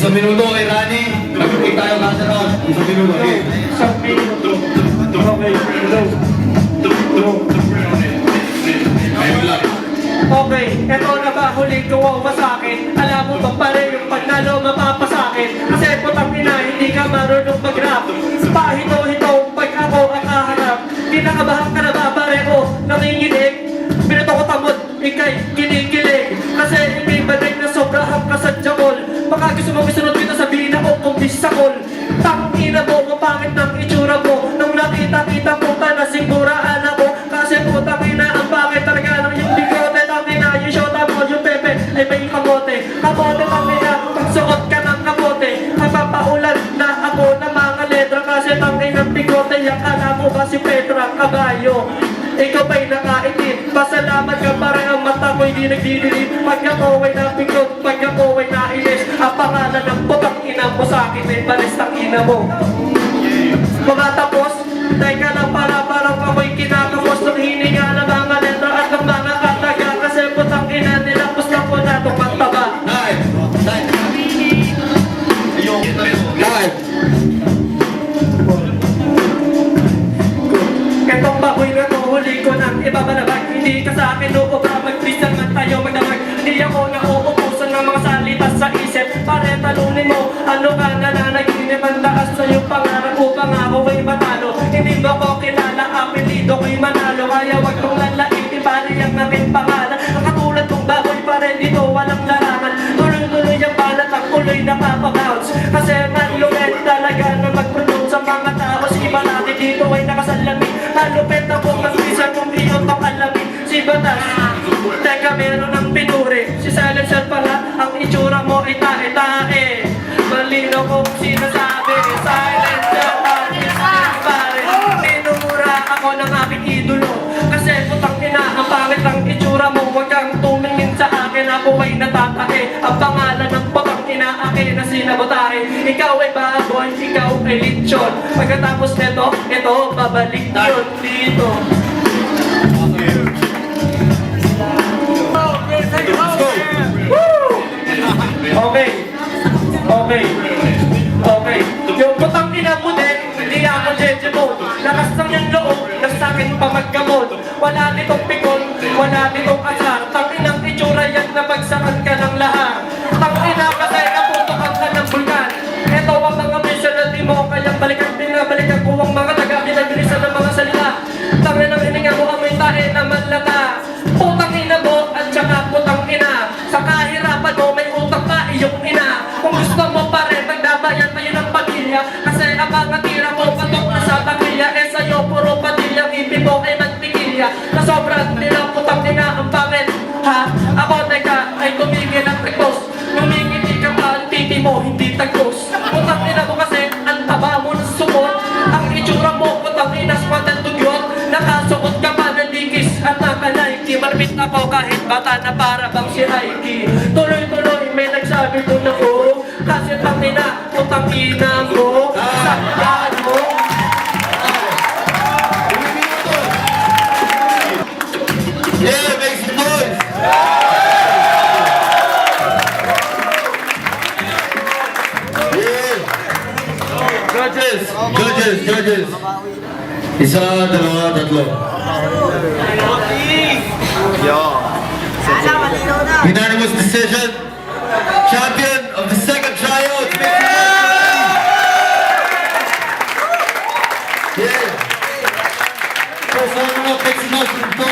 Isang minuto kay Rani. Mag-break tayo last round. Isang minuto. Okay. Isang minuto. Okay, Ayun lang. okay, eto na ba huling kuwawa sa akin? Alam mo ba pare yung panalo mapapasakin? Kasi putang ina, hindi ka marunong mag-rap. Pahito-hito pag ako ang kaharap. Kinakabahan ka na ba pareho? Nanginginig? Binato ko tamod, ikay kinikilig. Kasi ikay baday na sobrahang kasadyakol. Baka gusto mo isunod kita sabihin ako kung bisakol. Tangina mo, mapangit ng itsura mo. Nung nakita-kita ko ka na siguraan ako. Kasi putang ina, ang pangit talaga ng yung bigote. Tangina, yung shota mo, yung pepe ay may kamote. Kamote tangina, pagsuot ka ng kamote. Mapapaulan na ako ng mga letra. Kasi tangina ng bigote, yung kala mo ba si Petra Caballo? Ikaw ba'y nakaitim? Pasalamat ka para ang mata ko'y di nagdidilim. Pag ako ay napikot, pag ako ay nainis. Ang pangalan ng putang ina mo sa akin ay balis ng ina mo. Mga tapos, teka lang para parang ako'y kinakapos ng hininga ng mga letra at ng mga kataga. Kasi putang ina nila, pusta ko na itong magtaba. Live. Live. Ketong baboy na to, huli ko nang ibabalabag. Hindi ka sa akin uubra, mag-please man tayo magdamag. Hindi ako nauubusan ng mga salita sa isip. Pare talunin mo, ano ka nananaginip? Ang taas sa iyong pangarap upang ako ay matalo. Hindi mo ko kilala, apelido ko'y manalo. Kaya wag kong lalaitin, pare ang aking pangalan. Ang katulad kong baboy, pare dito walang larangan. Tuloy-tuloy ang balat, ang tuloy nakapa-bounce. Kasi malupet talaga na mag-promote sa mga tao. Iba natin dito ay nakasalamin. Malupet ako mag-isa kung iyon pang alamin. Si Batas, teka meron ng pinuri. Si Silencer pala, ang itsura mo ay tae-tae. Malino kong sinasabi, Silencer pare. Minumura ako ng aking idolo. Kasi putang ina, ang pangit ng itsura mo. Huwag kang tumingin sa akin, ako ay natatae. Ang pangalan ng putang ina akin na sinabotahe. Ikaw ay baboy, ikaw ay lechon. Pagkatapos nito, ito, babalik yun dito. Okay. Okay. Okay. Yung putang ina mo din, hindi ako jeje mo. Lakas ng yung loob, nasa akin pa magkamot. Wala ditong pikon, wala ditong asar. Tanginang itsura yan na bagsakan ka ng lahat. Tangina kasi naputukan ka ng bulkan. Ito ang mga mission na di mo kayang balikan. Binabalikan ko ang mga taga, binabilisan ng mga salita. Tanginang hininga mo amoy tae na manlata. Putang ina mo at saka putang ina. Sa kahirapan mo may utang pa iyong ina. Kung gusto mo pa rin magdabayan tayo ng pamilya. Kasi ang mga tira mo patok na sa pamilya. Eh sa'yo puro patilya, ibig mo ay magpikilya. Na sobrang nilang putang ina ang pangit. Ha? Ako teka ay tumingin ang tagos. Lumingiti ka pa ang titi mo hindi tagos. Putang ina mo kasi ang taba mo ng sumot. Ang itsura mo putang ina squad ang tugyot. Nakasuot ka pa ng dikis at naka-Nike. Marmit ako kahit bata na para bang si Heidi. Tuloy-tuloy may nagsabi doon ako. Kasi tangina, putang ina mo. Sakyan mo. Yeah, make some noise. Yeah. Judges. Isa, dalawa, tatlo. Unanimous decision. Champion of the second tryout. Yeah. First one up, make some noise for the